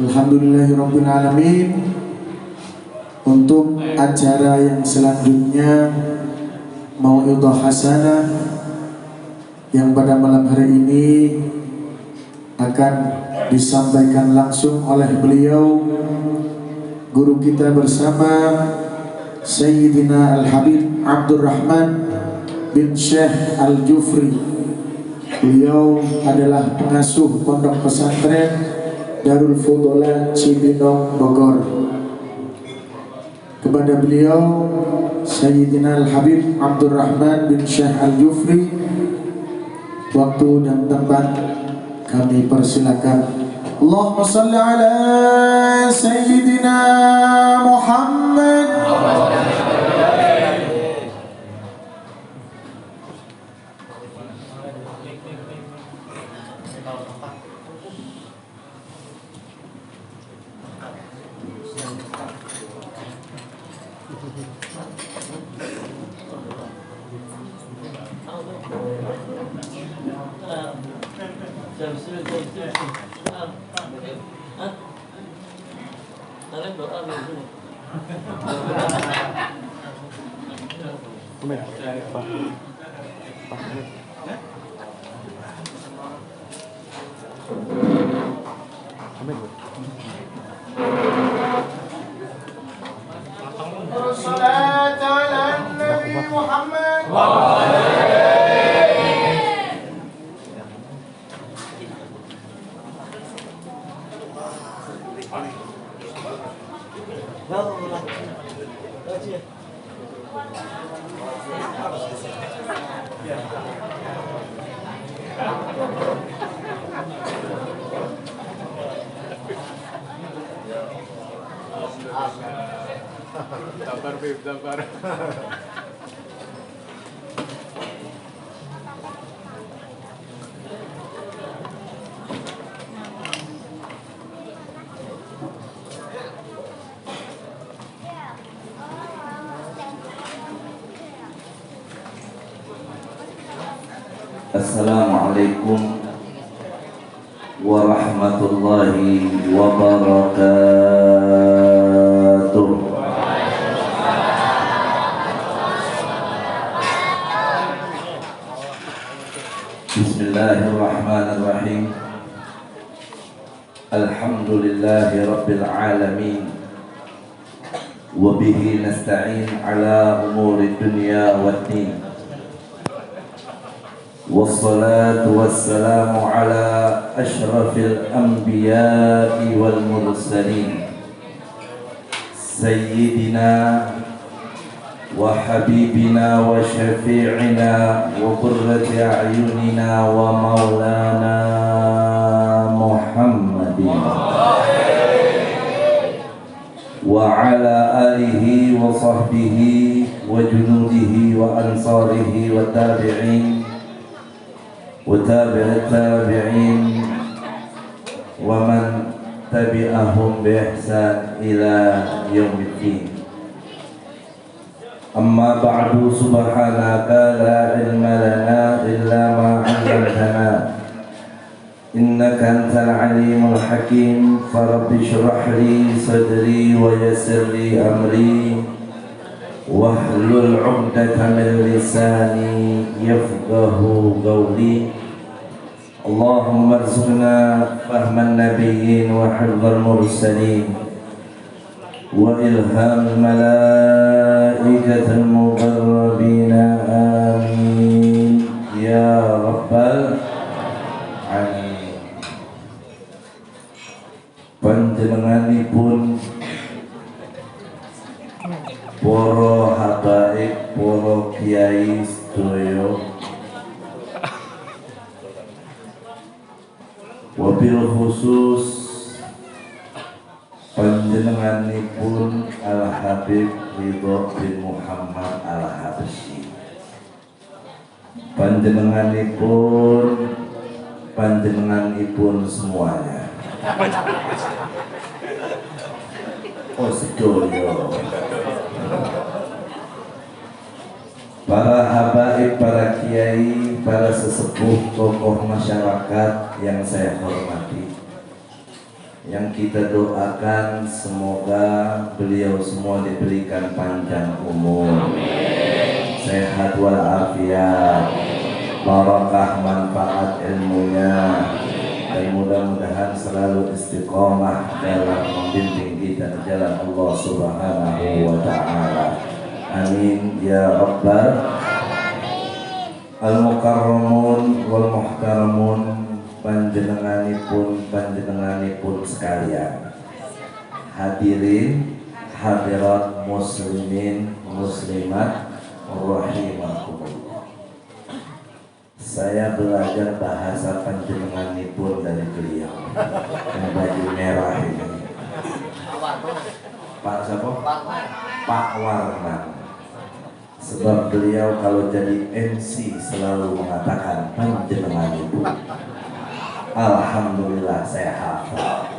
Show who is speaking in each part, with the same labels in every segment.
Speaker 1: Alhamdulillahirabbil alamin. Untuk acara yang selanjutnya Mau'idhah Hasanah yang pada malam hari ini akan disampaikan langsung oleh beliau, guru kita bersama, Sayyidina Al-Habib Abdurrahman bin Syekh Al-Jufri. Beliau adalah pengasuh pondok pesantren Darul Fudola Cibinong, Bogor. Kepada beliau, Sayyidina Al-Habib Abdurrahman bin Syekh Al-Jufri, waktu dan tempat kami persilakan. Allahumma salli ala Sayyidina Muhammad. Salatu ala Nabi Muhammad. Dabar.
Speaker 2: Assalamualaikum warahmatullahi wabarakatuh. Bismillahirrahmanirrahim. Alhamdulillahi rabbil alamin. Wa bihi nasta'in ala umuri dunya waddin. Wassalatu wassalamu ala ashrafil anbiya'i wal mursalin, Sayyidina wa habibina wa syafi'ina wa qurrati a'yunina wa maulana Muhammadin wa ala alihi wa sahbihi wa junudihi wa ansarihi wa tabi'in wa tabi'at tabi'in wa man tabi'ahum bi ihsan ila yaumiddin. Amma ba'du, subhanaka la ilma lana illa ma 'allamtana innaka antal alimul hakim. Farabbi shrah li sadri wa yassir li amri wahlul 'uqdatam min lisani yafqahu qawli. Allahumma arzuqna fahman nabiyyin wa hifdzal mursalin wa ilham malaikatul muqarrabin. Amin ya rabbal alamin. Panjenenganipun para habaib, para kiai sedaya, wabil khusus panjenenganipun Al-Habib Ridho bin Muhammad Al-Habsyi, panjenenganipun semuanya. Oh sedoyo, para habaib, para kiai, para sesepuh, tokoh masyarakat yang saya hormati, Yang kita doakan semoga beliau semua diberikan panjang umur, sehat walafiat, barakah manfaat ilmunya, dan mudah-mudahan selalu istiqomah dalam membimbing kita ke jalan Allah Subhanahu wa Ta'ala. Amin ya Rabbal al-mukarramun wal muhtaramun, panjenenganipun sekalian, hadirin hadirat muslimin muslimat rahimakumullah. Saya belajar bahasa panjenenganipun dari beliau yang baju merah ini. Pak siapa? Pak Warman. Sebab beliau kalau jadi MC selalu mengatakan panjenenganipun. Alhamdulillah saya hafal.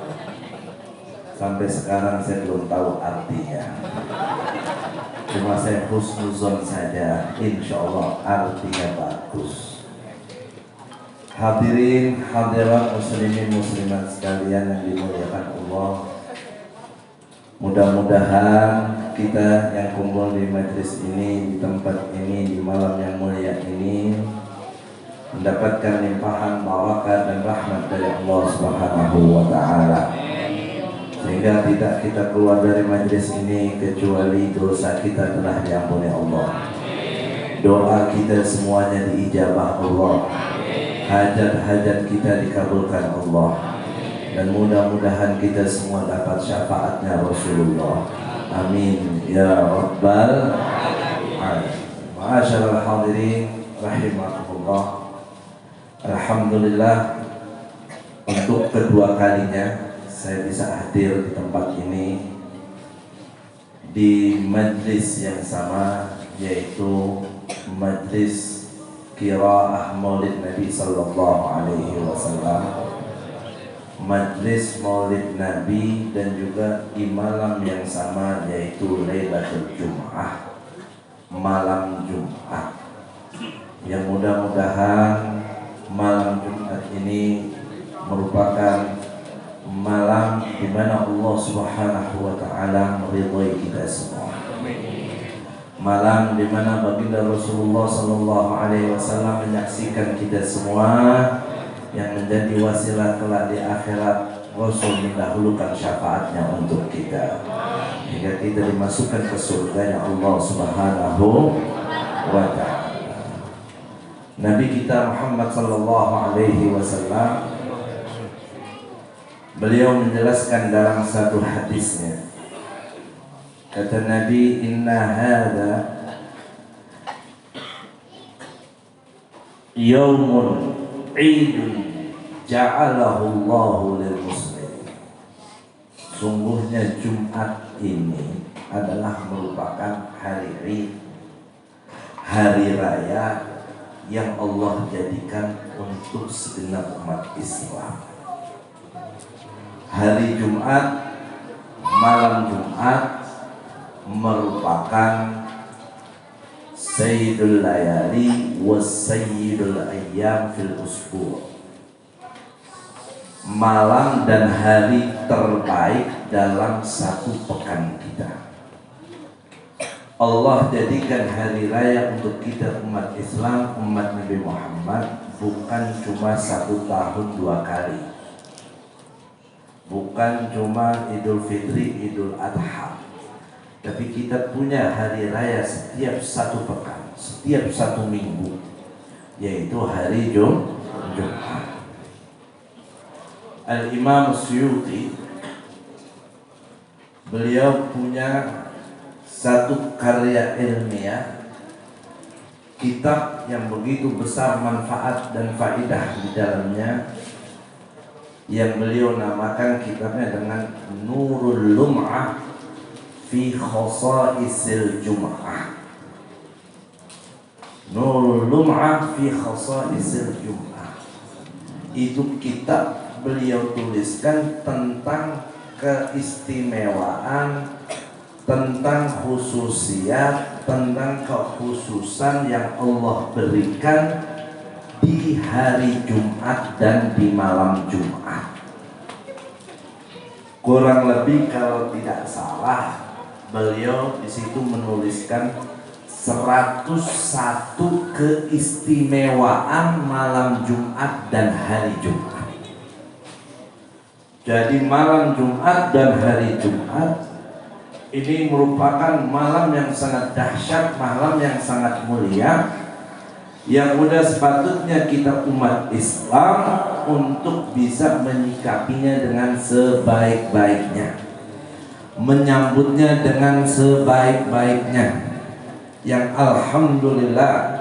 Speaker 2: Sampai sekarang saya belum tahu artinya. Cuma saya husnuzon saja, insya Allah artinya bagus. Hadirin hadirat muslimin muslimat sekalian yang dimuliakan Allah, mudah-mudahan kita yang kumpul di majlis ini, di tempat ini, di malam yang mulia ini mendapatkan limpahan barakah dan rahmat dari Allah Subhanahu wa Ta'ala, sehingga tidak kita keluar dari majlis ini kecuali dosa kita telah diampuni Allah, doa kita semuanya diijabah Allah, hajat-hajat kita dikabulkan Allah, dan mudah-mudahan kita semua dapat syafaatnya Rasulullah. Amin ya Rabbal alamin. Ma'asyiral hadirin rahimakumullah. Alhamdulillah, untuk kedua kalinya saya bisa hadir di tempat ini, di majlis yang sama, yaitu majlis qiraah Maulid Nabi sallallahu alaihi wasallam, majlis Maulid Nabi, dan juga di malam yang sama, yaitu Lailatul Jum'ah, malam Jumat, yang mudah-mudahan malam Jumat ini merupakan malam di mana Allah Subhanahu wa Ta'ala meridhai kita semua. Malam di mana baginda Rasulullah sallallahu alaihi wasallam menyaksikan kita semua, yang menjadi wasilah kelak di akhirat. Rasul mendahulukan syafaatnya untuk kita hingga kita dimasukkan ke surganya Allah Subhanahu wa Ta'ala. Nabi kita Muhammad sallallahu alaihi wasallam, beliau menjelaskan dalam satu hadisnya, kata Nabi, inna hadza yaumun 'idun ja'alahu Allahu lil muslimin. Sungguhnya Jumat ini adalah merupakan hari Id, hari raya yang Allah jadikan untuk segenap umat Islam. Hari Jumat, malam Jumat merupakan Sayyidul Layali was Sayyidul Ayyam fil Usbu', malam dan hari terbaik dalam satu pekan kita. Allah jadikan hari raya untuk kita umat Islam, umat Nabi Muhammad, bukan cuma 1 tahun 2 kali, bukan cuma Idul Fitri, Idul Adha, tapi kita punya hari raya setiap 1 pekan, setiap 1 minggu, yaitu hari Jumat. Al-Imam Suyuti, beliau punya satu karya ilmiah, kitab yang begitu besar manfaat dan faidah di dalamnya, yang beliau namakan kitabnya dengan Nurul Lum'ah fi Khasa'isil Jum'ah. Nurul Lum'ah fi Khasa'isil Jum'ah. Itu kitab beliau tuliskan tentang keistimewaan, tentang khususiat, tentang kekhususan yang Allah berikan di hari Jumat dan di malam Jumat. kurang lebih kalau tidak salah beliau di situ menuliskan 101 keistimewaan malam Jumat dan hari Jumat. Jadi malam Jumat dan hari Jumat ini merupakan malam yang sangat dahsyat, malam yang sangat mulia, yang udah sepatutnya kita umat Islam untuk bisa menyikapinya dengan sebaik-baiknya, menyambutnya dengan sebaik-baiknya. Yang alhamdulillah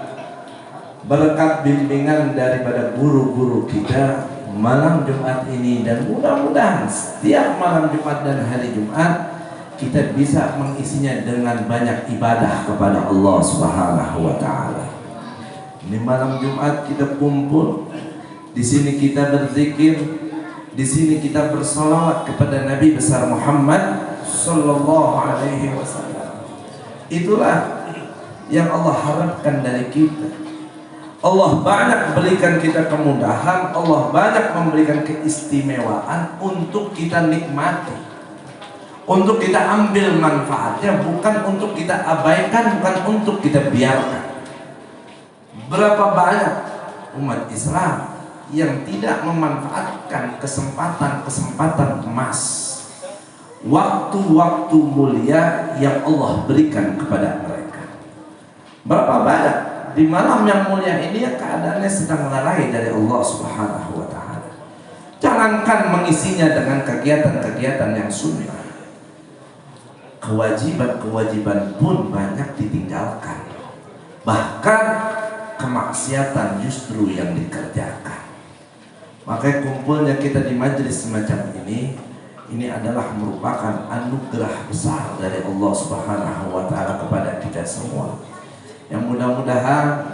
Speaker 2: berkat bimbingan daripada guru-guru kita malam Jumat ini, dan mudah-mudahan setiap malam Jumat dan hari Jumat kita bisa mengisinya dengan banyak ibadah kepada Allah Subhanahu wa taala. Ini malam Jumat kita kumpul, di sini kita berzikir, di sini kita bersolawat kepada Nabi besar Muhammad sallallahu alaihi wasallam. Itulah yang Allah harapkan dari kita. Allah banyak berikan kita kemudahan, Allah banyak memberikan keistimewaan untuk kita nikmati, untuk kita ambil manfaatnya, bukan untuk kita abaikan, bukan untuk kita biarkan. Berapa banyak umat Islam yang tidak memanfaatkan kesempatan-kesempatan emas, waktu-waktu mulia yang Allah berikan kepada mereka. Berapa banyak di malam yang mulia ini yang keadaannya sedang lalai dari Allah Subhanahu wa taala. Jangankan mengisinya dengan kegiatan-kegiatan yang sunnah, kewajiban-kewajiban pun banyak ditinggalkan. Bahkan kemaksiatan justru yang dikerjakan. Makanya kumpulnya kita di majelis semacam ini adalah merupakan anugerah besar dari Allah Subhanahu wa taala kepada kita semua. Yang mudah-mudahan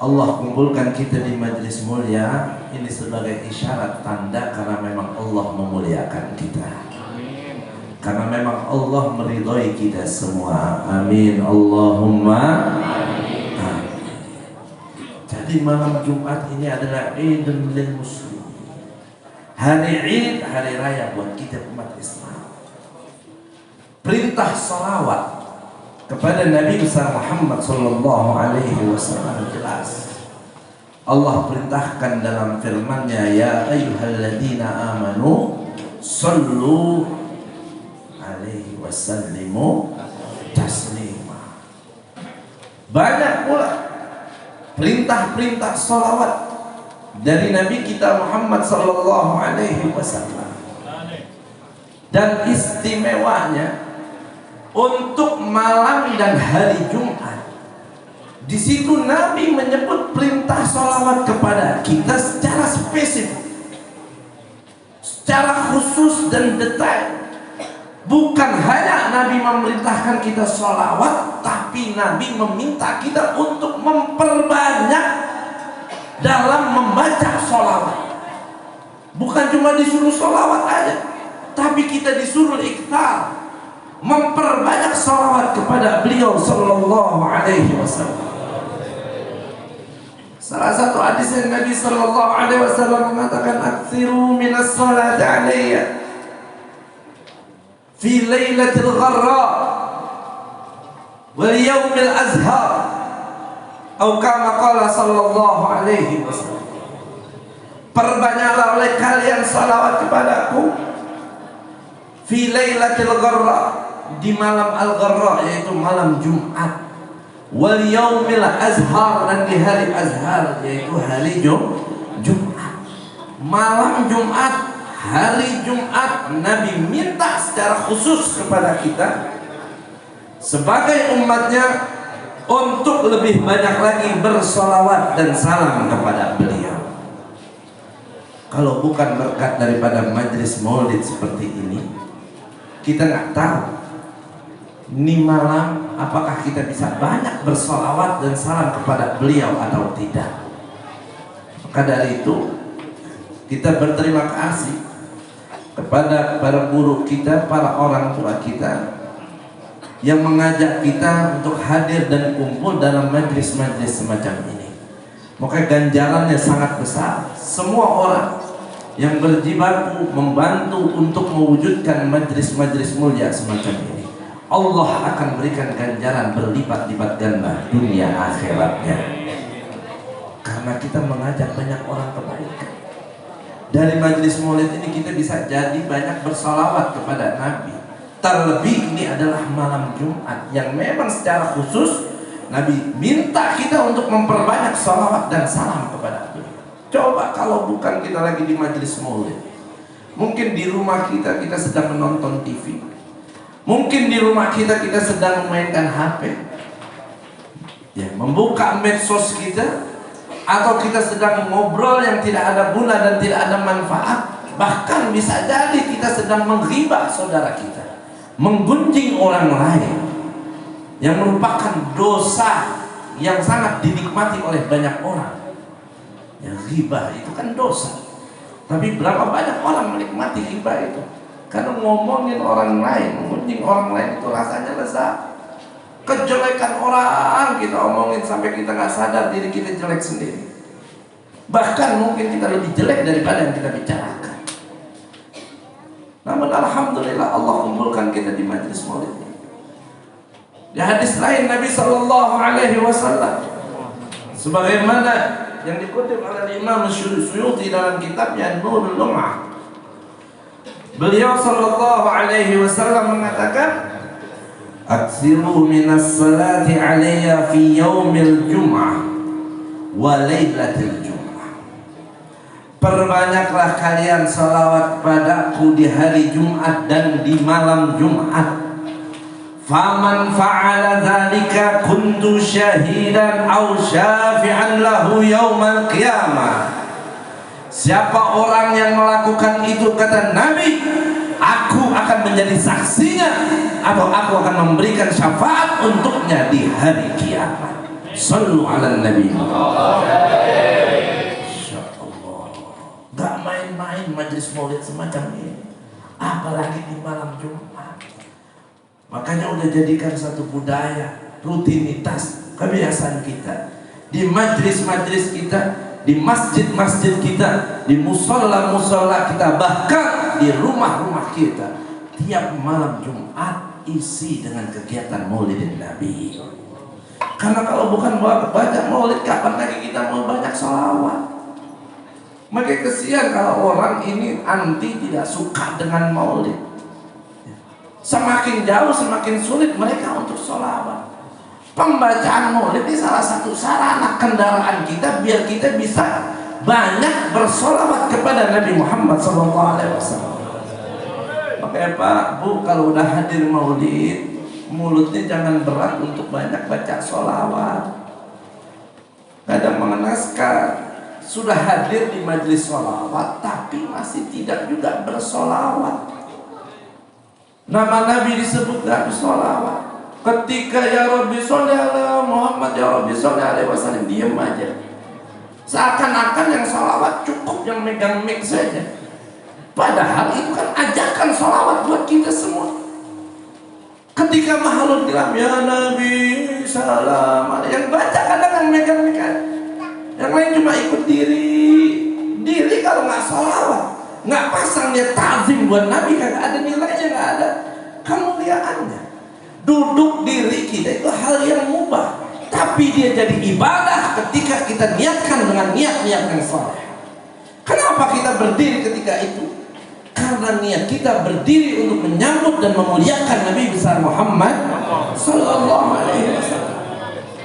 Speaker 2: Allah kumpulkan kita di majelis mulia ini sebagai isyarat tanda karena memang Allah memuliakan kita. Karena memang Allah meridhai kita semua. Amin Allahumma amin. Jadi malam Jumat ini adalah Idul Muslim, hari Id, hari raya buat kita umat Islam. Perintah salawat kepada Nabi besar Muhammad sallallahu alaihi wasallam jelas. Allah perintahkan dalam firman-Nya, ya ayyuhalladzina amanu sallu alaihi wasallimu taslima. Banyak pula perintah-perintah salawat dari Nabi kita Muhammad sallallahu alaihi wasallam. Dan istimewanya untuk malam dan hari Jumat, di situ Nabi menyebut perintah salawat kepada kita secara spesifik, secara khusus dan detail. Bukan hanya Nabi memerintahkan kita salawat, tapi Nabi meminta kita untuk memperbanyak dalam membaca salawat. Bukan cuma disuruh salawat aja, tapi kita disuruh ikhtar, memperbanyak salawat kepada beliau sallallahu alaihi wasallam. Salah satu hadis yang Nabi sallallahu alaihi wasallam mengatakan, "Aktsiru minas salati alayya fi lailatil gharra wal yaumil azhar." Atau kama qala sallallahu alaihi wasallam. Perbanyaklah oleh kalian salawat kepadaku fi lailatil gharra, di malam al-gharra yaitu malam Jumat, wal yaumil azhar, dan di hari azhar yaitu hari Jumat. Malam Jumat, hari Jumat, Nabi minta secara khusus kepada kita sebagai umatnya untuk lebih banyak lagi bersolawat dan salam kepada beliau. Kalau bukan berkat daripada majelis maulid seperti ini, kita nggak tahu ini malam apakah kita bisa banyak bersolawat dan salam kepada beliau atau tidak. Maka dari itu kita berterima kasih kepada para guru kita, para orang tua kita yang mengajak kita untuk hadir dan kumpul dalam majlis-majlis semacam ini. Maka ganjarannya sangat besar. Semua orang yang berjibaku membantu untuk mewujudkan majlis-majlis mulia semacam ini, Allah akan berikan ganjaran berlipat-lipat ganda dunia akhiratnya. Karena kita mengajak banyak orang kebaikan. Dari majlis maulid ini kita bisa jadi banyak bersalawat kepada Nabi. Terlebih ini adalah malam Jumat yang memang secara khusus Nabi minta kita untuk memperbanyak salawat dan salam kepada Nabi. Coba kalau bukan kita lagi di majlis maulid, mungkin di rumah kita sedang menonton TV, mungkin di rumah kita sedang memainkan HP, ya, membuka medsos kita, atau kita sedang ngobrol yang tidak ada guna dan tidak ada manfaat. Bahkan bisa jadi kita sedang menghibah saudara kita, menggunjing orang lain, yang merupakan dosa yang sangat dinikmati oleh banyak orang. Yang ghibah itu kan dosa, tapi berapa banyak orang menikmati ghibah itu? Karena ngomongin orang lain, menggunjing orang lain itu rasanya lezat. Kejelekan orang kita omongin sampai kita nggak sadar diri kita jelek sendiri. Bahkan mungkin kita lebih jelek daripada yang kita bicarakan. Namun alhamdulillah Allah kumpulkan kita di majlis maulid ini. Di hadis lain Nabi SAW, sebagaimana yang dikutip oleh Imam Suyuti dalam kitabnya Nurul Lum'ah, beliau SAW mengatakan, aksiru minas salati alayya fi yaumil jum'ah wa laylatil jum'ah. Perbanyaklah kalian salawat padaku di hari Jumat dan di malam Jumat. Faman fa'ala dzalika kuntu syahidan aw syafi'an lahu yaumal qiyamah. Siapa orang yang melakukan itu, kata Nabi, aku akan menjadi saksinya atau aku akan memberikan syafaat untuknya di hari kiamat. Sallu ala Nabi. Insyaallah. Gak main-main majlis maulid semacam ini, apalagi di malam Jumat. Makanya udah jadikan satu budaya, rutinitas, kebiasaan kita di majlis-majlis kita, di masjid-masjid kita, di musola-musola kita, bahkan di rumah-rumah kita. Tiap malam Jumat isi dengan kegiatan maulidin Nabi. Karena kalau bukan baca maulid, kapan lagi kita mau banyak sholawat? Makanya kesian kalau orang ini anti, tidak suka dengan maulid. Semakin jauh semakin sulit mereka untuk sholawat. Pembacaan maulid ini salah satu sarana kendaraan kita biar kita bisa banyak bersolawat kepada Nabi Muhammad SAW. Makanya Pak, Bu, kalau udah hadir maulid, mulutnya jangan berat untuk banyak baca sholawat. Kadang mengenaskan, sudah hadir di majelis sholawat tapi masih tidak juga bersolawat. Nama Nabi disebut gak bersolawat. Ketika ya Rabbi sholli ala Muhammad, ya Rabbi sholli alaihi wasallam, diam aja. Seakan-akan yang sholawat cukup yang megang mic saja. Padahal itu kan ajakan sholawat buat kita semua. Ketika makhluk bilang ya Nabi salam, yang baca kadang yang megang mic, yang lain cuma ikut diri kalau nggak sholawat, nggak pasang dia ta'zim buat Nabi, kagak ada nilainya, nggak ada kemuliaannya. Duduk diri kita itu hal yang mubah, tapi dia jadi ibadah ketika kita niatkan dengan niat-niat yang saleh. Kenapa kita berdiri ketika itu? Karena niat kita berdiri untuk menyambut dan memuliakan Nabi besar Muhammad Sallallahu Alaihi Wasallam.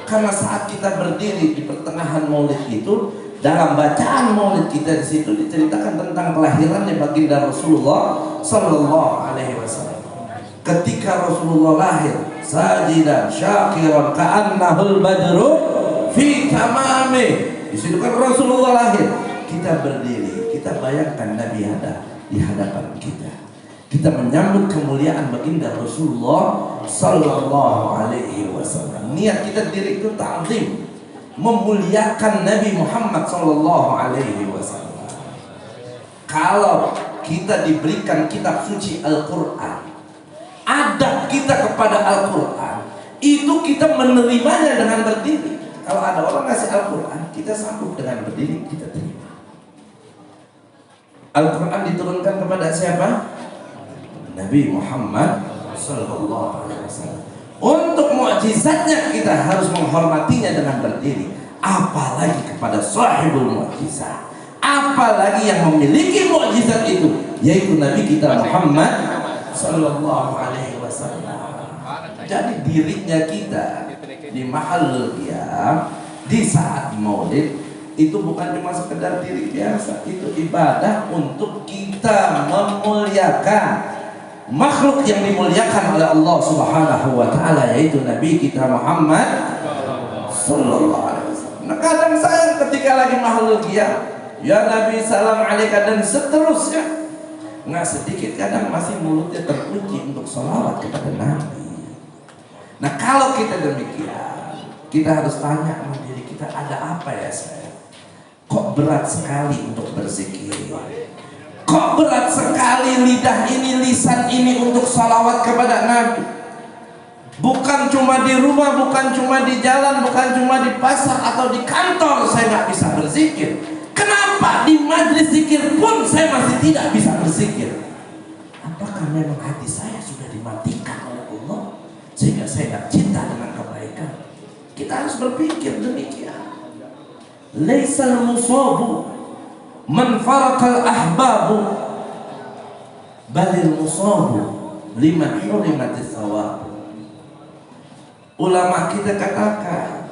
Speaker 2: Karena saat kita berdiri di pertengahan maulid itu, dalam bacaan maulid kita di situ diceritakan tentang kelahirannya baginda Rasulullah Sallallahu Alaihi Wasallam. Ketika Rasulullah lahir, sajidan syakiran ka'annahul badru fi tamami. Di situ kan Rasulullah lahir. Kita berdiri, kita bayangkan Nabi ada di hadapan kita. Kita menyambut kemuliaan baginda Rasulullah Sallallahu Alaihi Wasallam. Niat kita diri itu ta'zim, memuliakan Nabi Muhammad Sallallahu Alaihi Wasallam. Kalau kita diberikan kitab suci Al-Quran, adab kita kepada Al-Quran itu kita menerimanya dengan berdiri. Kalau ada orang ngasih Al-Quran, kita sambut dengan berdiri, kita terima. Al-Quran diturunkan kepada siapa? Nabi Muhammad Sallallahu Alaihi Wasallam. Untuk mukjizatnya kita harus menghormatinya dengan berdiri. Apalagi kepada sahibul mukjizat, apalagi yang memiliki mukjizat itu, yaitu Nabi kita Muhammad Sallallahu Alaihi Wasallam. Jadi dirinya kita di mahal qiyam, di saat maulid itu bukan cuma sekedar diri biasa, itu ibadah untuk kita memuliakan makhluk yang dimuliakan oleh Allah Subhanahu wa taala, yaitu Nabi kita Muhammad sallallahu alaihi wasallam. Nah, kadang saya ketika lagi mahal qiyam, ya Nabi salam alaika dan seterusnya, nggak sedikit kadang masih mulutnya terkunci untuk sholawat kepada Nabi. Nah, kalau kita demikian, kita harus tanya sama diri kita, ada apa ya saya? Kok berat sekali untuk berzikir? Kok berat sekali lidah ini, lisan ini untuk salawat kepada Nabi? Bukan cuma di rumah, bukan cuma di jalan, bukan cuma di pasar atau di kantor saya nggak bisa berzikir. Kenapa di majelis zikir pun saya masih tidak bisa berzikir? Apakah memang hati saya sudah dimatikan oleh Allah sehingga saya nggak cinta dengan kebaikan? Kita harus berpikir demikian. Laisal musabu man farakal ahbabu balil musabu liman hurimatis thawab. Ulama kita katakan,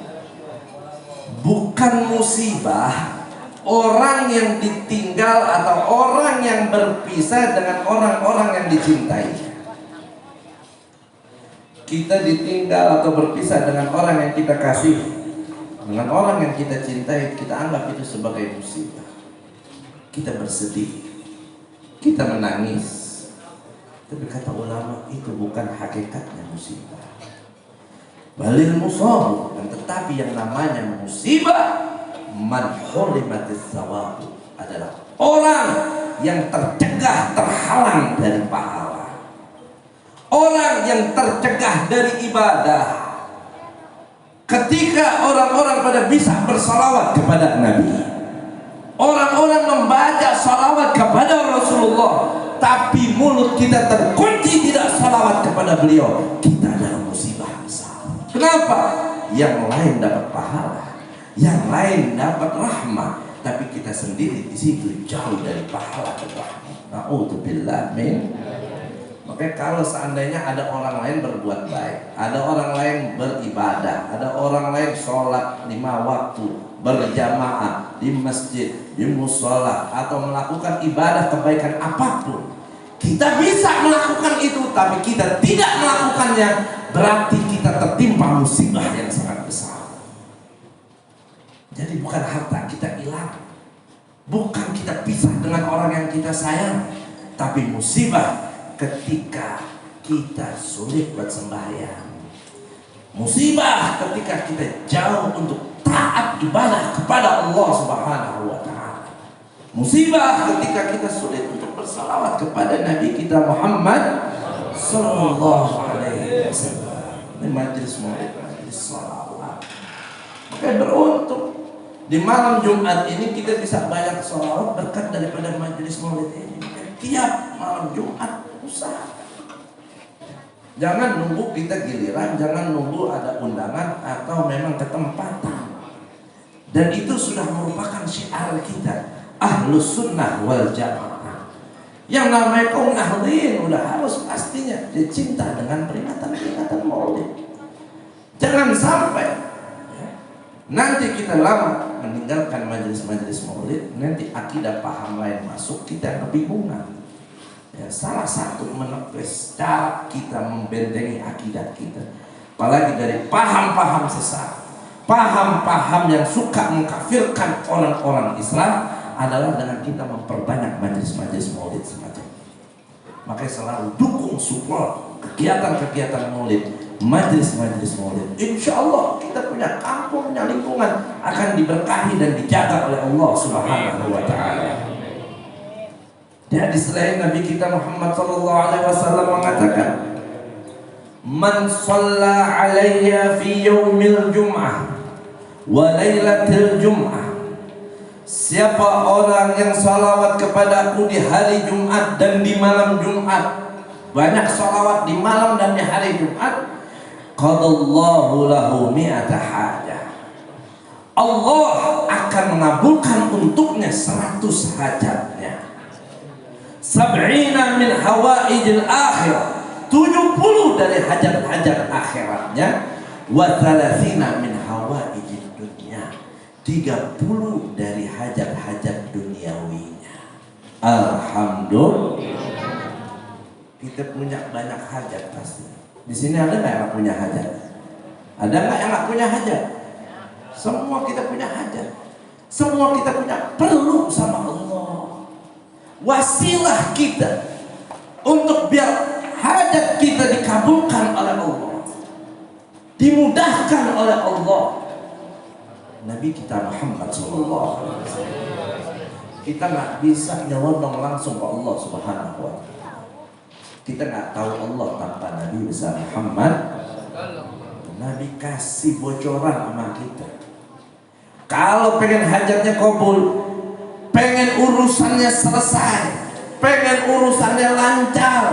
Speaker 2: bukan musibah orang yang ditinggal atau orang yang berpisah dengan orang-orang yang dicintai. Kita ditinggal atau berpisah dengan orang yang kita kasih, dengan orang yang kita cintai, kita anggap itu sebagai musibah. Kita bersedih, kita menangis, tapi kata ulama itu bukan hakikatnya musibah. Balil musab, dan tetapi yang namanya musibah man hulimatis thawab adalah orang yang tercegah, terhalang dari pahala, orang yang tercegah dari ibadah. Ketika orang-orang pada bisa bersalawat kepada Nabi, orang-orang membaca salawat kepada Rasulullah, tapi mulut kita terkunci tidak salawat kepada beliau, kita adalah musibah besar. Kenapa? Yang lain dapat pahala, yang lain dapat rahmat, tapi kita sendiri di situ jauh dari pahala dan rahmat. Na'udzubillah min. Makanya kalau seandainya ada orang lain berbuat baik, ada orang lain beribadah, ada orang lain sholat 5 waktu berjamaah di masjid, di musola, atau melakukan ibadah kebaikan apapun, kita bisa melakukan itu, tapi kita tidak melakukannya, berarti kita tertimpa musibah yang sangat besar. Jadi bukan harta kita hilang, bukan kita pisah dengan orang yang kita sayang, tapi musibah ketika kita sulit buat sembahyang, musibah ketika kita jauh untuk taat ibadah kepada Allah Subhanahu wa taala, musibah ketika kita sulit untuk bersalawat kepada Nabi kita Muhammad sallallahu alaihi wasallam. Ini majelis maulid, majelis salawat. Maka beruntung di malam Jumat ini kita bisa banyak salawat berkat daripada majelis maulid ini. Tiap malam Jumat usaha. Jangan nunggu kita giliran, jangan nunggu ada undangan atau memang ketempatan. Dan itu sudah merupakan syiar kita, Ahlus Sunnah wal Jamaah. Yang namanya kaum ahlin udah harus pastinya dia cinta dengan peringatan-peringatan maulid. Jangan sampai nanti kita lama meninggalkan majelis-majelis maulid, nanti akidah paham lain masuk, kita kebingungan. Ya, salah satu menepis cara kita membentengi akidah kita, apalagi dari paham-paham sesat, paham-paham yang suka mengkafirkan orang-orang Islam, adalah dengan kita memperbanyak majelis-majelis maulid semacam ini. Makanya selalu dukung, support kegiatan-kegiatan maulid, majelis-majelis maulid. Insya Allah kita punya kampung, punya lingkungan akan diberkahi dan dijaga oleh Allah Subhanahu wa taala. Di hadis lain Nabi kita Muhammad sallallahu alaihi wasallam mengatakan, "Man shalla alayya fi yaumil jum'ah wa lailatil jum'ah Siapa orang yang salawat kepadaku di hari Jumat dan di malam Jumat, banyak salawat di malam dan di hari Jumat, qadallahu lahu mi'ata hajah, Allah akan mengabulkan untuknya 100 hajatnya. Sab'ina min hawaijil akhirah, 70 dari hajat-hajat akhiratnya. Wa thalathina min hawaijid dunya, 30 dari hajat-hajat duniawinya. Alhamdulillah. Kita punya banyak hajat pasti. Di sini ada nggak yang punya hajat? Ada nggak yang nggak punya hajat? Semua kita punya hajat. Semua kita punya perlu sama Allah. Wasilah kita untuk biar hajat kita dikabulkan oleh Allah, dimudahkan oleh Allah, Nabi kita Muhammad SAW. Kita nggak bisa nyelonong langsung ke Allah Subhanahu wa Ta'ala. Kita nggak tahu Allah tanpa Nabi besar Muhammad. Nabi kasih bocoran sama kita. Kalau pengen hajatnya kabul, pengen urusannya selesai, pengen urusannya lancar,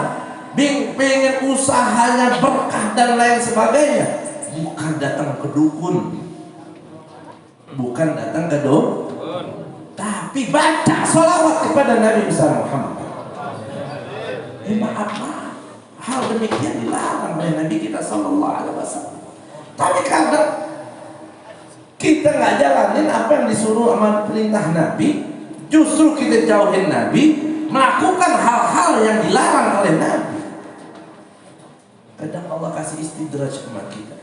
Speaker 2: pengen usahanya berkah dan lain sebagainya, bukan datang ke dukun, bukan datang ke dukun, tapi baca sholawat kepada Nabi besar Muhammad. Maaf, hal demikian dilarang oleh Nabi kita Sallallahu Alaihi Wasallam. Tapi kadang kita nggak jalanin apa yang disuruh sama perintah Nabi, justru kita jauhin Nabi, melakukan hal-hal yang dilarang oleh Nabi. Kadang Allah kasih istidraj sama kita.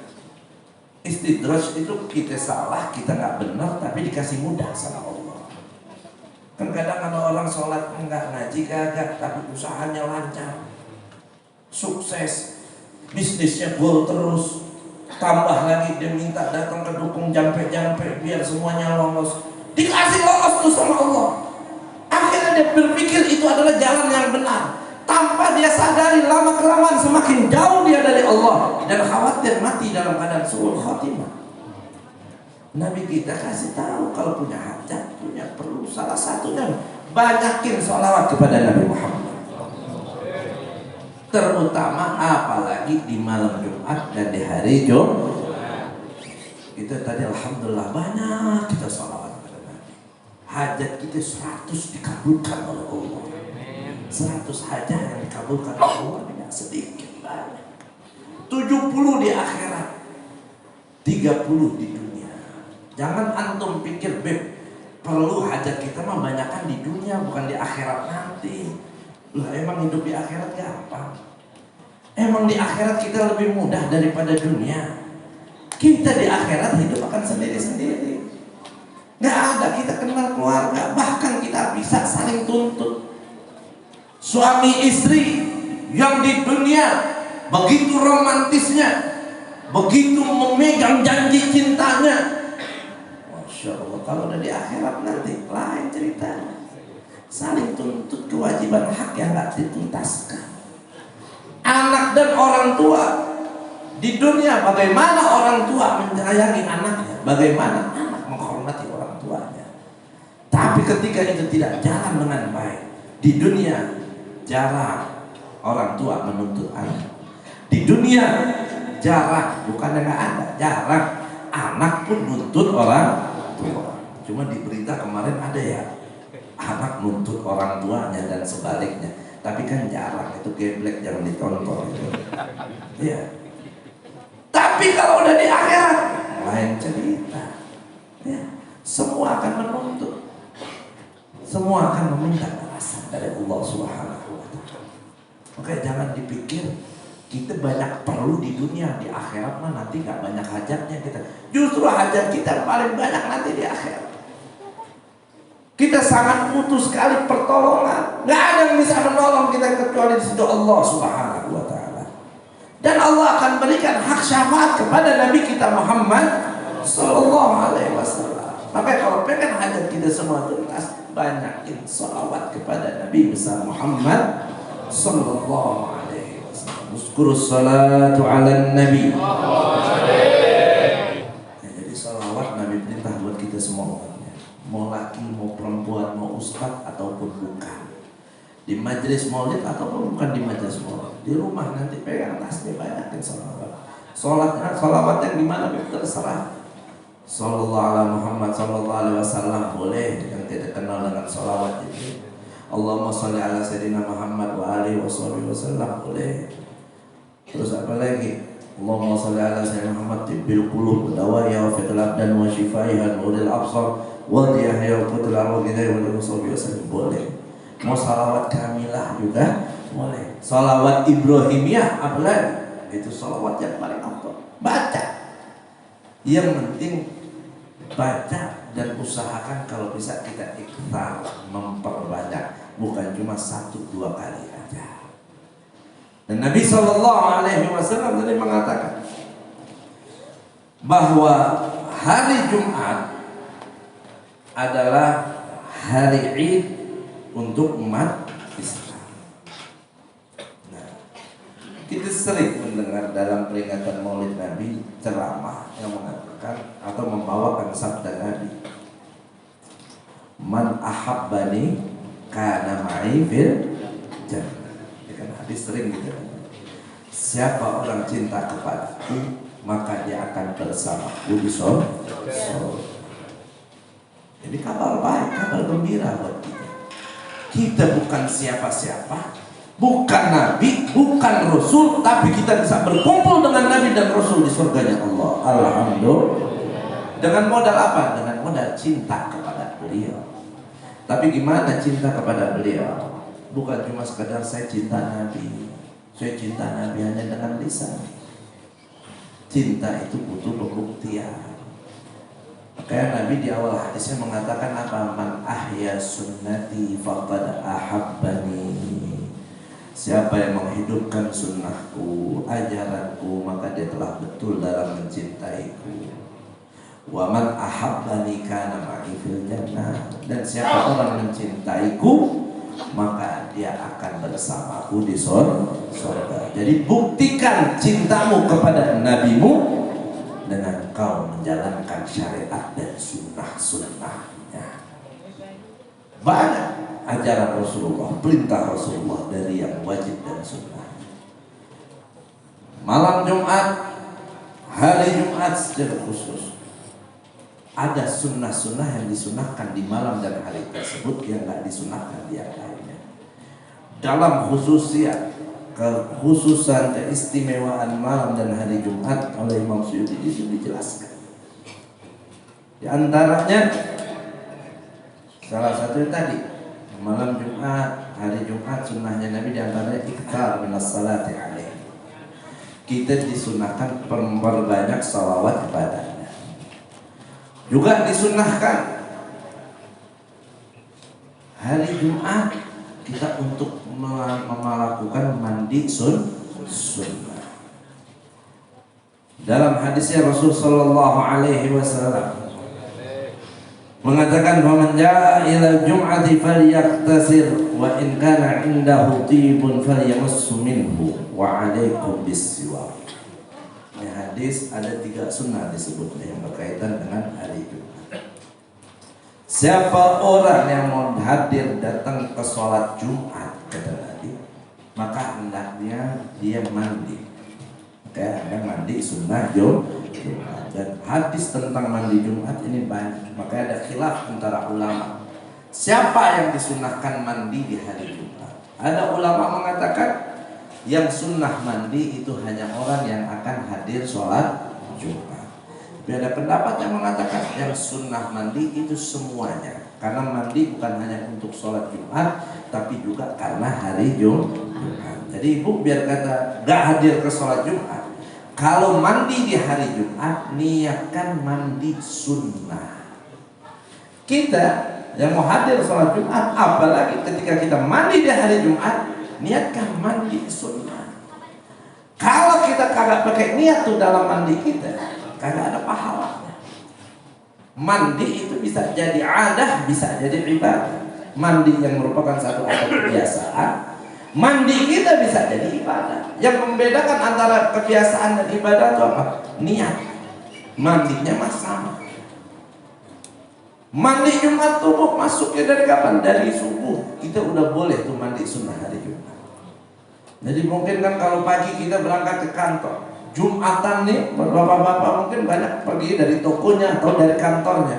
Speaker 2: Istidraj itu kita salah, kita nggak benar, tapi dikasih mudah sama Allah. Kan kadang ada orang sholat enggak, ngaji kagak, tapi usahanya lancar, sukses, bisnisnya goal terus. Tambah lagi dia minta datang ke dukung jampe-jampe biar semuanya lolos. Dikasih lolos tuh sama Allah. Akhirnya dia berpikir itu adalah jalan yang benar, tanpa dia sadari lama-kelamaan semakin jauh dia dari Allah dan khawatir mati dalam keadaan su'ul khatimah. Nabi kita kasih tahu kalau punya hajat, punya perlu, salah satunya banyakin sholawat kepada Nabi Muhammad. Terutama apalagi di malam Jumat dan di hari Jumat. Kita tadi alhamdulillah banyak kita sholawat kepada Nabi. Hajat kita 100 dikabulkan oleh Allah. 100 hajat yang dikabulkan oleh Allah, tidak sedikit, banyak. 70 di akhirat, 30 di dunia. Jangan antum pikir, beb, perlu hajat kita mah banyakkan di dunia, bukan di akhirat nanti. Lah emang hidup di akhirat gampang? Emang di akhirat kita lebih mudah daripada dunia? Kita di akhirat hidup akan sendiri-sendiri. Gak ada kita kenal keluarga, bahkan kita bisa saling tuntut. Suami istri yang di dunia begitu romantisnya, begitu memegang janji cintanya, Masya Allah, kalau udah di akhirat nanti lain ceritanya. Saling tuntut kewajiban hak yang gak dituntaskan. Anak dan orang tua di dunia, bagaimana orang tua menyayangi anaknya, bagaimana anak menghormati orang tuanya. Tapi ketika itu tidak jalan dengan baik, di dunia jarang orang tua menuntut anak. Di dunia jarang, bukan nggak ada, jarang anak pun nuntut orang tua. Cuma di berita kemarin ada ya, anak nuntut orang tuanya dan sebaliknya. Tapi kan jarang, itu geblek, jangan ditonton. Ya. Tapi kalau udah di akhirat lain cerita. Ya. Semua akan menuntut, semua akan meminta balasan dari Allah Subhanahu wa Ta'ala. Maka jangan dipikir kita banyak perlu di dunia, di akhirat mah nanti nggak banyak hajatnya kita. Justru hajat kita paling banyak nanti di akhirat. Kita sangat butuh sekali pertolongan. Nggak ada yang bisa menolong kita kecuali di situ Allah Subhanahu wa Ta'ala. Dan Allah akan berikan hak syafaat kepada Nabi kita Muhammad Sallallahu Alaihi Wasallam. Maka kalau pengen hajat kita semua tuntas, banyakin sholawat kepada Nabi besar Muhammad Sallallahu Alaihi Wasallam. Uskurus salatu ala Nabi. Ya, jadi sholawat Nabi perintah buat kita semua. Mau laki mau majelis maulid ataupun bukan di majelis maulid, di rumah nanti pegang tasbih, banyakin sholawat. Sholawat yang dimana terserah. Sallallahu ala Muhammad sallallahu alaihi wasallam boleh, yang tidak kenal dengan sholawat itu. Allahumma sholli ala sayyidina Muhammad wa alihi wasallam boleh. Terus apa lagi? Allahumma sholli ala sayyidina Muhammad tibbil qulub dawaiha wa fiqhil abdan wa shifaiha nuril absar wa diyahya wa qutul arwah wa wasallam boleh. Mau sholawat kamilah juga boleh. Sholawat Ibrahimiyah apalagi? Itu sholawat yang paling afdal. Baca. Yang penting baca dan usahakan kalau bisa kita ikhtar, memperbanyak, bukan cuma 1-2 kali aja. Dan Nabi SAW tadi mengatakan bahwa hari Jumat adalah hari Id untuk umat Islam. Kita sering mendengar dalam peringatan Maulid Nabi ceramah yang mengatakan atau membawakan sabda Nabi, "Man ahabbani kana ma'i fil jannah." Ya kan hadis sering gitu. Siapa orang cinta kepadaku, maka dia akan bersamaku di surga. Ini kabar baik, kabar gembira buat kita. Kita bukan siapa-siapa, bukan nabi, bukan rasul, tapi kita bisa berkumpul dengan nabi dan rasul di surganya Allah. Alhamdulillah. Dengan modal apa? Dengan modal cinta kepada beliau. Tapi gimana cinta kepada beliau? Bukan cuma sekedar saya cinta nabi, saya cinta nabi hanya dengan lisan. Cinta itu butuh pembuktian. Makanya Nabi di awal hadisnya mengatakan apa? Man ahya sunnati faqad ahabbani. Siapa yang menghidupkan sunnahku, ajaranku, maka dia telah betul dalam mencintaiku. Wa man ahabbani kana ma'i fil jannah. Dan siapa orang mencintaiku, maka dia akan bersamaku di surga. Jadi buktikan cintamu kepada nabimu dengan kau menjalankan syariat dan sunnah-sunnahnya. Banyak ajaran Rasulullah, perintah Rasulullah dari yang wajib dan sunnah. Malam Jumat, hari Jumat secara khusus, ada sunnah-sunnah yang disunahkan di malam dan hari tersebut yang tidak disunahkan di yang lainnya. Dalam khususiat, kekhususan, keistimewaan malam dan hari Jumat oleh Imam Suyuti di sini dijelaskan. Di antaranya salah satu tadi malam Jumat, hari Jumat sunnahnya Nabi di antaranya iktar minas salati alaih. Kita disunahkan memperbanyak salawat kepadanya. Juga disunahkan hari Jumat kita untuk melakukan mandi sunnah. Dalam hadisnya Rasul sallallahu alaihi wasallam mengatakan, "Faman jaa ila jum'ati falyaktasir wa in kana 'indahu tibun falyamassu minhu wa 'alaikum bis-siwak." Ini hadis ada 3 sunnah disebutnya yang berkaitan dengan hari Jumat. Siapa orang yang mau hadir datang ke sholat Jumat, kata Nabi, maka hendaknya dia mandi. Kayak ada mandi sunnah Jumat. Dan hadis tentang mandi Jumat ini banyak. Maka ada khilaf antara ulama. Siapa yang disunahkan mandi di hari Jumat? Ada ulama mengatakan yang sunnah mandi itu hanya orang yang akan hadir sholat Jumat. Tapi ada pendapat yang mengatakan yang sunnah mandi itu semuanya. Karena mandi bukan hanya untuk sholat Jumat, tapi juga karena hari Jumat. Jadi ibu biar kata gak hadir ke sholat Jumat, kalau mandi di hari Jumat, niatkan mandi sunnah. Kita yang mau hadir sholat Jumat, apalagi ketika kita mandi di hari Jumat, niatkan mandi sunnah. Kalau kita kagak pakai niat tuh dalam mandi kita, kagak ada pahalanya. Mandi itu bisa jadi adah, bisa jadi ibadah. Mandi yang merupakan satu adat kebiasaan, mandi kita bisa jadi ibadah. Yang membedakan antara kebiasaan dan ibadah itu apa? Niat. Mandinya mah sama. Mandi Jumat tubuh masuknya dari kapan? Dari subuh. Kita udah boleh tuh mandi sunnah hari Jumat. Jadi mungkin kan kalau pagi kita berangkat ke kantor, Jumatan nih, bapak-bapak mungkin banyak pergi dari tokonya atau dari kantornya.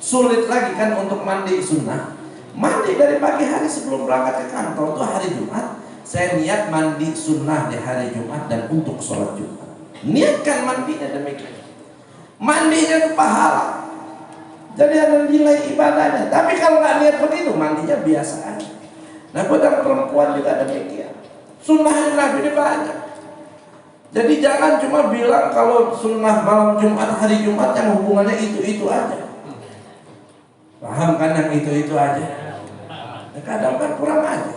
Speaker 2: Sulit lagi kan untuk mandi sunnah. Mandi dari pagi hari sebelum berangkat ke kantor tuh hari Jumat. Saya niat mandi sunnah di hari Jumat dan untuk sholat Jumat. Niatkan mandinya demikian. Mandinya itu pahala. Jadi ada nilai ibadahnya. Tapi kalau nggak niat begitu, mandinya biasa aja. Nah, buat perempuan juga demikian. Sunnah Nabi ini banyak. Jadi jangan cuma bilang kalau sunnah malam Jumat, hari Jumat yang hubungannya itu aja. Paham kan yang itu aja? Nah, kadang kan kurang aja.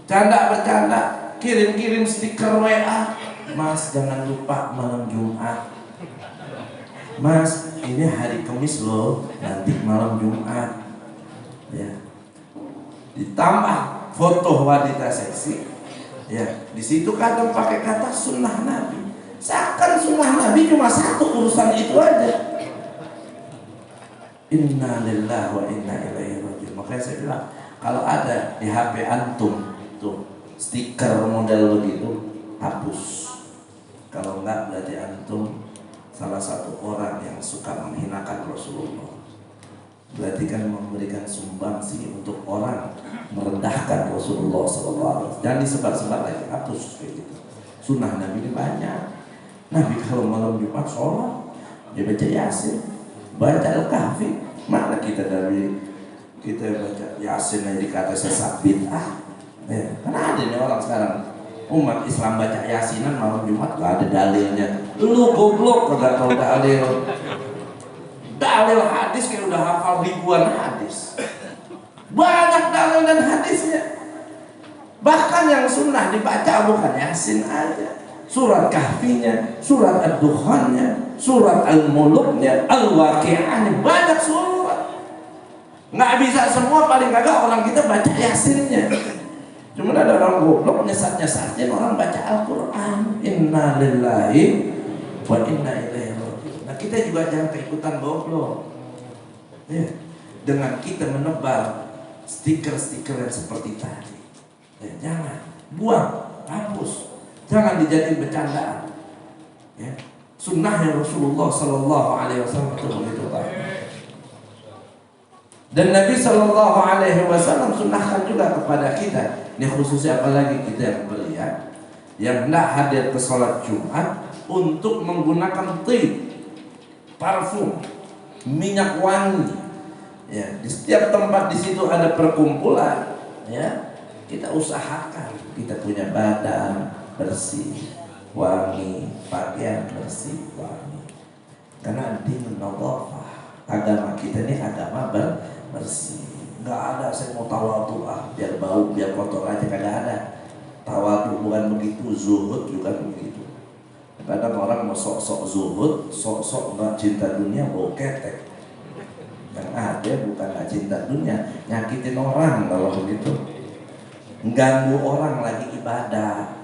Speaker 2: Bercanda, kirim stiker WA. Mas jangan lupa malam Jumat. Mas, ini hari Kamis loh, nanti malam Jumat. Ya. Ditambah foto wanita seksi. Ya, di situ kadang pakai kata sunnah Nabi. Seakan sunnah Nabi cuma satu urusan itu aja. Inna lillahi wa inna ilaihi raji'un. Makanya saya bilang, kalau ada di HP antum tuh stiker model begitu, hapus. Kalau enggak berarti antum salah satu orang yang suka menghinakan Rasulullah. Berarti kan memberikan sumbangsi untuk orang merendahkan Rasulullah SAW. Jangan disebar-sebar lagi, hapus kayak gitu. Sunnah Nabi ini banyak. Nabi kalau malam Jumat sholat, dia baca Yasin, baca Al-Kahfi. Mana kita baca Yasin aja dikata sesat bid'ah. Karena ada nih orang sekarang umat Islam baca Yasinan malam Jumat gak ada dalilnya. Lu goblok kagak tahu dalil. Dalil hadis kayak udah hafal ribuan hadis. Banyak dalil dan hadisnya. Bahkan yang sunnah dibaca bukan Yasin aja. Surat Kahfinya, surat Ad-Dukhannya, surat Al-Muluknya, Al-Waqi'ahnya, banyak surat. Nggak bisa semua, paling kagak orang kita baca Yasinnya. Cuma ada orang goblok nyesat-nyesatin orang baca Al-Quran. Inna lillahi wa inna ilaihi raji'un. Nah kita juga jangan keikutan goblok ya, dengan kita menebar stiker-stiker yang seperti tadi ya, jangan, buang, hapus, jangan dijadiin bercandaan ya. Sunnahnya Rasulullah Sallallahu Alaihi Wasallam itu begitu banyak. Dan Nabi Sallallahu Alaihi Wasallam sunnahkan juga kepada kita. Ini khususnya apalagi kita yang belia, yang hendak hadir ke sholat Jumat untuk menggunakan parfum, minyak wangi. Ya, di setiap tempat di situ ada perkumpulan. Ya, kita usahakan kita punya badan bersih, wangi, pakaian bersih, wangi. Karena dinun nadhafah, agama kita ini agama bersih. Nggak ada saya mau tawadu biar bau biar kotor aja, kagak ada. Tawadu bukan begitu, zuhud juga begitu. Kadang orang mau sok-sok zuhud, sok-sok nggak cinta dunia, bau ketek. Yang ada bukan nggak cinta dunia, nyakitin orang kalau begitu, ganggu orang lagi ibadah.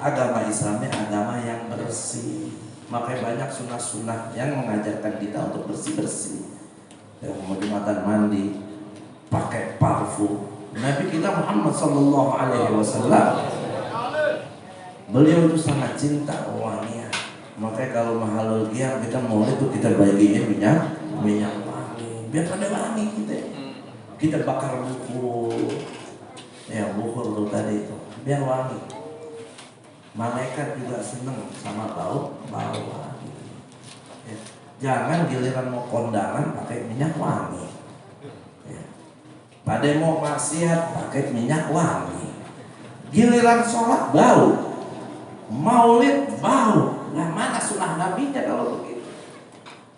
Speaker 2: Agama Islamnya agama yang bersih. Makanya banyak sunnah-sunnah yang mengajarkan kita untuk bersih-bersih. Yang mau Jumatan mandi pakai parfum. Nabi kita Muhammad Sallallahu Alaihi Wasallam, beliau itu sangat cinta wangian. Makanya kalau mahalul qiyam kita mau itu kita bagiin minyak wangi, biar pada wangi kita. Kita bakar bukur, ya bukur tuh tadi itu, biar wangi. Malaikat juga seneng sama bau wangi. Ya. Jangan giliran mau kondangan pakai minyak wangi. Pada mau maksiat pakai minyak wangi, giliran sholat bau, maulid bau. Nah mana sunnah nabinya kalau begitu?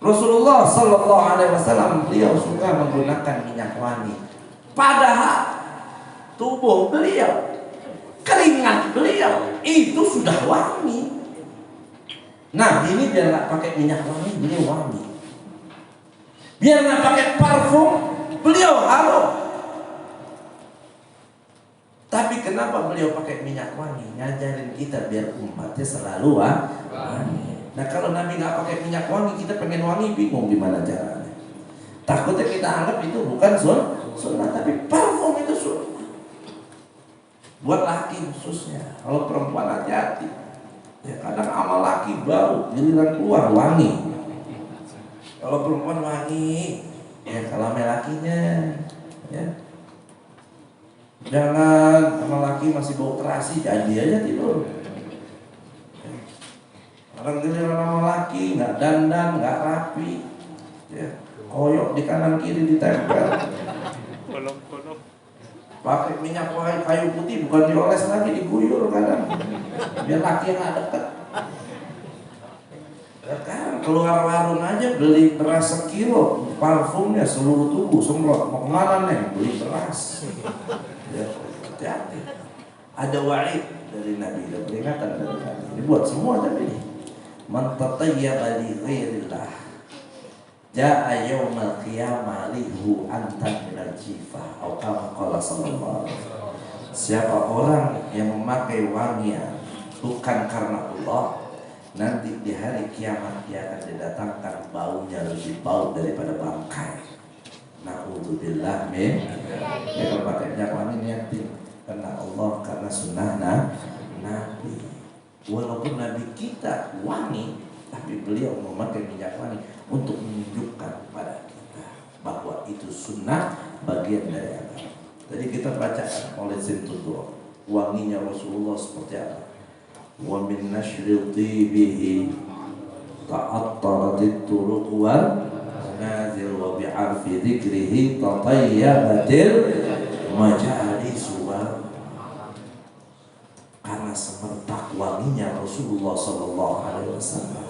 Speaker 2: Rasulullah Sallallahu Alaihi Wasallam beliau suka menggunakan minyak wangi. Padahal tubuh beliau, keringat beliau itu sudah wangi. Nah ini biar nggak pakai minyak wangi, beliau wangi. Biar nggak pakai parfum, beliau harum. Tapi kenapa beliau pakai minyak wangi? Ngajarin kita biar umatnya selalu wangi. Nah kalau Nabi nggak pakai minyak wangi, kita pengen wangi bingung gimana caranya. Takutnya kita anggap itu bukan sunnah, tapi parfum itu sunnah. Buat laki khususnya. Kalau perempuan hati-hati. Ya kadang amal laki bau, giliran keluar wangi. Kalau perempuan wangi, ya kalau lakinya, ya. Jangan sama laki masih bau terasi, jadi aja tidur. Orang giliran sama laki nggak dandan, nggak rapi, ya. Koyok di kanan kiri ditempel. Pakai minyak kayu putih, bukan dioles lagi, diguyur kadang. Biar laki yang nggak deket. Sekarang keluar warung aja beli beras sekilo, parfumnya seluruh tubuh semprot. Mau kemana nih? Beli beras. Ya, hati-hati. Ada wa'id dari Nabi, ada peringatan dari Nabi. Ini buat semua tapi ini. Man tatayyaba li ghairillah ja'a yaumal qiyamah lihu antan minal jifah atau kama qala sallallahu alaihi wasallam. Siapa orang yang memakai wangian bukan karena Allah, nanti di hari kiamat dia akan didatangkan baunya lebih bau daripada bangkai. Na'udzubillah min. Ya kalau pakai minyak wangi niatin karena Allah, karena sunnah Nabi. Walaupun Nabi kita wangi, tapi beliau memakai minyak wangi untuk menunjukkan kepada kita bahwa itu sunnah, bagian dari agama. Jadi kita bacakan oleh Zintudur wanginya Rasulullah seperti apa. Wa min nashril tibihi ta'attaratit turuq wal nazil wa bi'arfi dzikrihi tatayyabatil majalis wa. Karena semerbak wanginya Rasulullah sallallahu alaihi wasallam,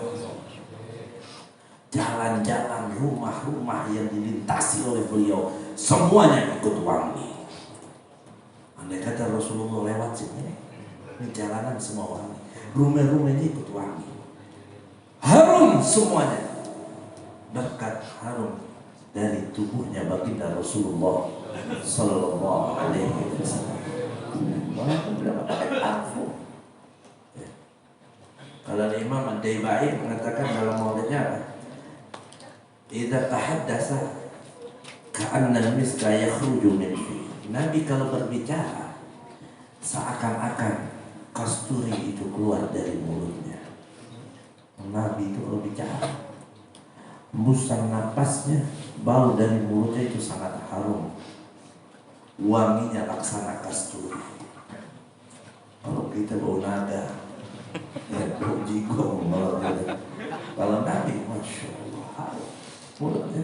Speaker 2: jalan-jalan, rumah-rumah yang dilintasi oleh beliau semuanya ikut wangi. Andai kata Rasulullah lewat sini, ini jalanan semua wangi, rumah-rumahnya ikut wangi, harum semuanya. Berkat harum dari tubuhnya baginda Rasulullah sallallahu alaihi wasallam. Walaupun tidak pakai parfum. Ya. Kalau Imam Ad-Daibai mengatakan dalam maulidnya apa? Idza tahaddasa ka'anna al-miska yakhruju min fi. Nabi kalau berbicara seakan-akan kasturi itu keluar dari mulutnya. Nabi itu kalau bicara, hembusan napasnya, bau dari mulutnya itu sangat harum, wanginya laksana kasturi. Kalau kita bau naga, ya bau jigong, kalau Nabi, masya Allah, harum mulutnya.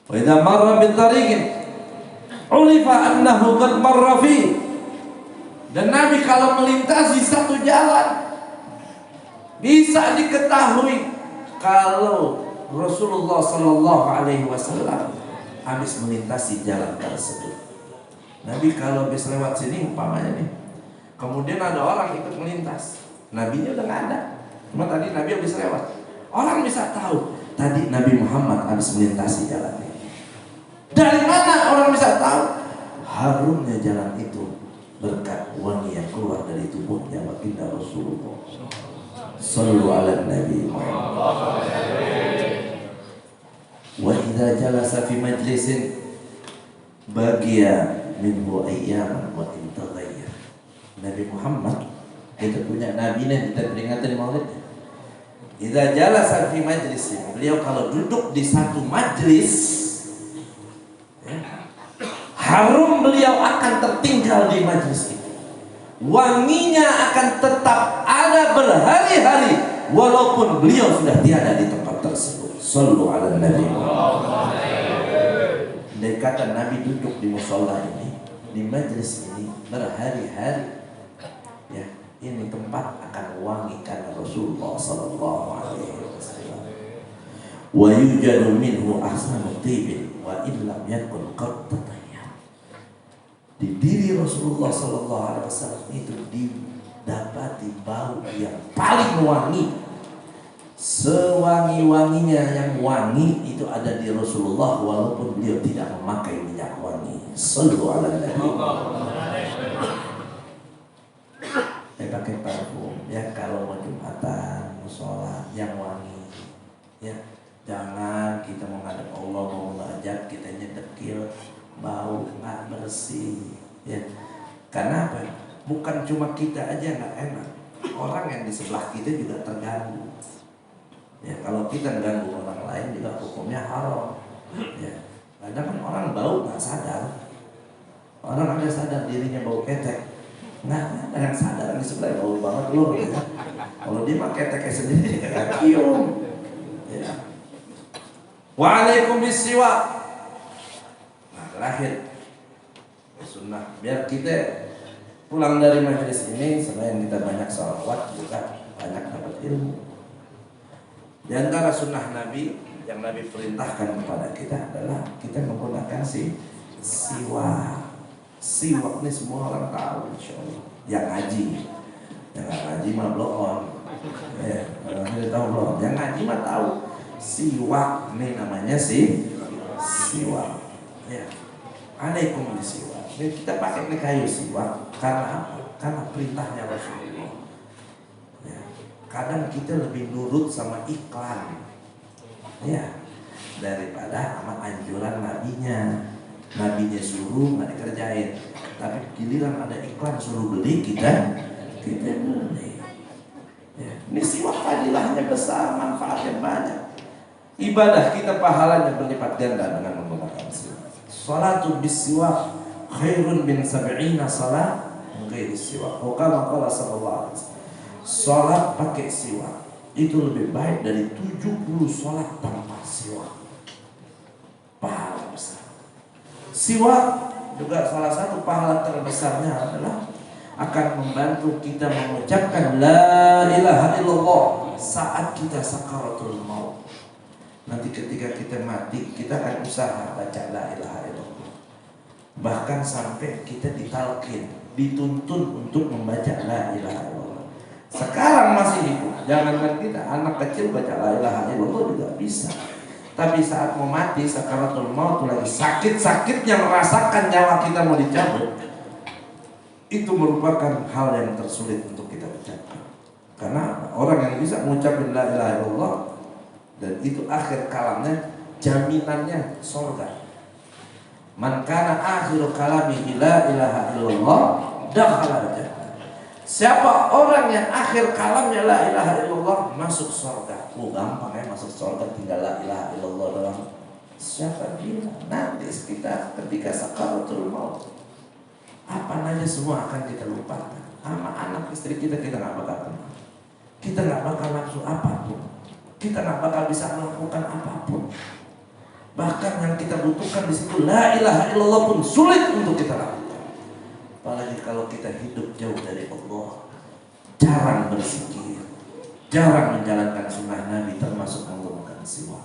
Speaker 2: Wa idza marra bi tariqin ulifa annahu qad marra fi. Dan Nabi kalau melintasi satu jalan bisa diketahui kalau Rasulullah sallallahu alaihi wasallam habis melintasi jalan tersebut. Nabi kalau habis lewat sini umpamanya nih, kemudian ada orang ikut melintas, Nabinya udah nggak ada, cuma tadi Nabi habis lewat, orang bisa tahu tadi Nabi Muhammad habis melintasi jalan ini. Dari mana orang bisa tahu? Harumnya jalan itu berkat wangi yang keluar dari tubuhnya baginda Rasulullah. Sallu ala Nabi Muhammad. Wa idza jalasa fi majlisin bagiya minhu ayyaman wa intaghayyar. Nabi Muhammad, kita punya nabi nih, kita peringatan di maulid. Idza jalasa fi majlisin, beliau kalau duduk di satu majlis, ya, harum beliau akan tertinggal di majlis itu. Wanginya akan tetap ada berhari-hari walaupun beliau sudah tiada di tempat tersebut. Sallu ala Nabi Muhammad. Dekatan Nabi duduk di musola ini, di majlis ini berhari-hari, ya, ini tempat akan wangi karena Rasulullah sallallahu alaihi wasallam. Wa yujadu minhu ahsanu tibin wa illam yakun qad tatayyab. Di diri Rasulullah sallallahu alaihi wasallam itu didapati bau yang paling wangi. Sewangi-wanginya yang wangi itu ada di Rasulullah walaupun beliau tidak memakai minyak wangi. Sallu ala Nabi. Pakai parfum ya kalau mau Jumatan, musola yang wangi. Ya, jangan kita kita menghadap Allah, mau menghajat, kita nyedekil, bau, nggak bersih. Ya. Karena apa? Bukan cuma kita aja nggak enak, orang yang di sebelah kita juga terganggu. Ya, kalau kita ganggu orang lain juga hukumnya haram. Ya. Kadang kan orang bau nggak sadar, orang ada sadar dirinya bau ketek, nggak ada yang sadar di sebelah bau banget loh. Ya. Kalau dia mah keteknya sendiri kayak kium. Ya. Waalaikum bisiwak. Nah terakhir sunnah biar kita pulang dari majelis ini selain kita banyak sholawat juga banyak dapat ilmu. Di antara sunnah Nabi yang Nabi perintahkan kepada kita adalah kita menggunakan siwak. Siwak ini semua orang tahu, insya Allah. Yang ngaji, yang nggak ngaji mah blow on. Orang tidak tahu blow on. Yang ngaji mah tahu. Siwak ini namanya siwak. Ya. Alaikum bisiwak. Ini kita pakai ini kayu siwak karena apa? Karena perintahnya Rasulullah. Ya. Kadang kita lebih nurut sama iklan, ya, daripada sama anjuran nabinya. Nabinya suruh nggak dikerjain, tapi giliran ada iklan suruh beli kita beli. Ya. Ini siwak fadilahnya besar, manfaatnya banyak. Ibadah kita pahalanya berlipat ganda dengan menggunakan siwak. Salatul bisiwak khairun min sab'ina salat ghairi siwak. Kama qala sallallahu alaihi wasallam. Salat pakai siwak itu lebih baik dari 70 salat tanpa siwak. Pahala besar. Siwak juga salah satu pahala terbesarnya adalah akan membantu kita mengucapkan la ilaha illallah saat kita sakaratul maut. Nanti ketika kita mati, kita akan usaha baca la ilaha illallah. Bahkan sampai kita ditalkin, dituntun untuk membaca la ilaha illallah. Sekarang masih hidup, jangankan kita, anak kecil baca la ilaha illallah juga bisa. Tapi saat mau mati, sakaratul maut lagi sakit-sakitnya merasakan nyawa kita mau dicabut, itu merupakan hal yang tersulit untuk kita ucapkan. Karena orang yang bisa mengucapkan la ilaha illallah dan itu akhir kalamnya, jaminannya surga. Man kana akhiru kalamihi la ilaha illallah dakhala jannah. Siapa orang yang akhir kalamnya la ilaha illallah masuk surga. Gampang ya masuk surga, tinggal la ilaha illallah doang. Siapa bilang nanti kita ketika sakaratul maut apa nanya semua akan kita lupakan. Sama anak istri kita nggak bakal kenal. Kita nggak bakal nafsu apapun. Kita nggak bakal bisa melakukan apapun. Bahkan yang kita butuhkan di situ la ilaha illallah pun sulit untuk kita lakukan. Apalagi kalau kita hidup jauh dari Allah, jarang berzikir, jarang menjalankan sunnah Nabi termasuk menggunakan siwak.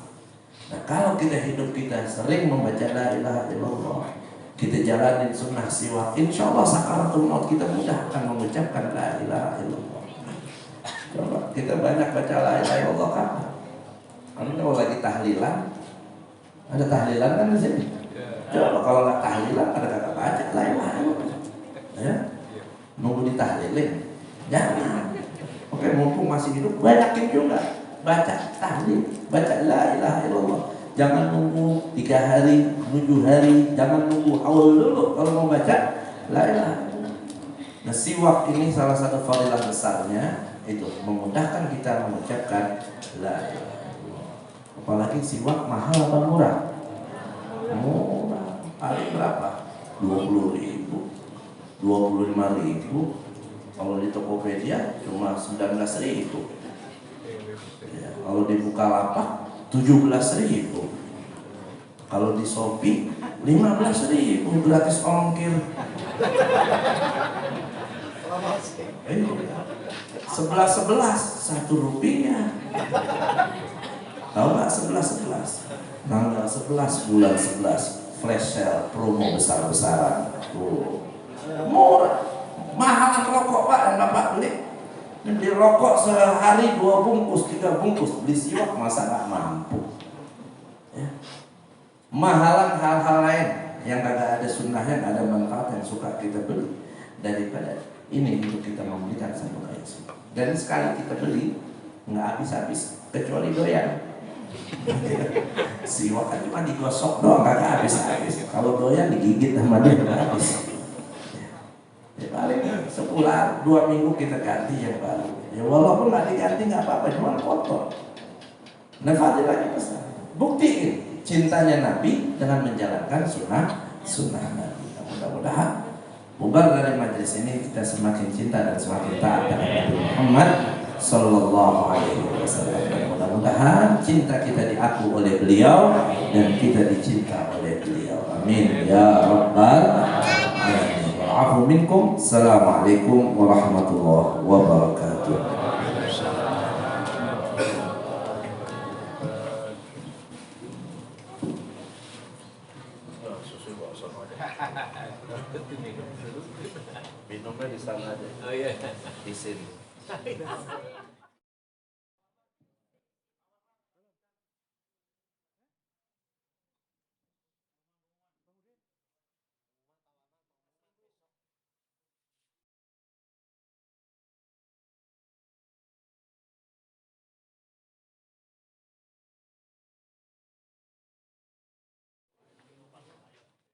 Speaker 2: Nah kalau kita hidup kita sering membaca la ilaha illallah, kita jalanin sunnah siwak, insya Allah sakaratul maut kita mudah akan mengucapkan la ilaha illallah. Coba kita banyak baca la ilaha illallah kan? Kalau lagi tahlilan, ada tahlilan kan di sini. Coba kalau nggak tahlilan ada kata baca la ilaha illallah. Ya, nunggu ditahlilin, jangan. Oke, mumpung masih hidup, banyakin juga baca tahlil, baca la ilaha illallah. Jangan nunggu 3 hari, 7 hari, jangan nunggu awal dulu kalau mau baca la ilaha illallah. Nah, siwak ini salah satu fadilah besarnya itu memudahkan kita mengucapkan la ilaha illallah. Apalagi siwak mahal apa murah? Murah. Paling berapa? 20.000, 25.000. Kalau di Tokopedia cuma 19.000. Ya, kalau di Bukalapak 17.000. Kalau di Shopee 15.000 gratis ongkir. 11 Rp1. Tahu nggak 11? Tanggal 11 bulan 11 flash sale promo besar-besaran. Murah. Mahalan rokok Pak yang Bapak beli. Beli rokok sehari 2 bungkus, 3 bungkus. Beli siwak masa nggak mampu. Ya. Mahalan hal-hal lain yang kagak ada sunnahnya, nggak ada manfaat yang suka kita beli daripada ini untuk kita membelikan satu kayak siwak. Dan sekali kita beli nggak habis-habis kecuali doyan. Siwak kan cuma digosok doang, kagak habis-habis. Kalau doyan digigit sama dia udah habis. Ya paling sebulan 2 minggu kita ganti yang baru. Ya walaupun nggak diganti nggak apa-apa, cuma kotor. Nah Fadil lagi pesan, buktiin cintanya Nabi dengan menjalankan sunnah Nabi. Mudah-mudahan bubar dari majelis ini kita semakin cinta dan semakin taat kepada Nabi Muhammad Sallallahu Alaihi Wasallam. Mudah-mudahan cinta kita diaku oleh beliau dan kita dicinta oleh beliau. Amin ya rabbal alamin. Wa'afu minkum. Assalamualaikum warahmatullahi wabarakatuh. Minumnya di sana aja. Oh iya. Di sini.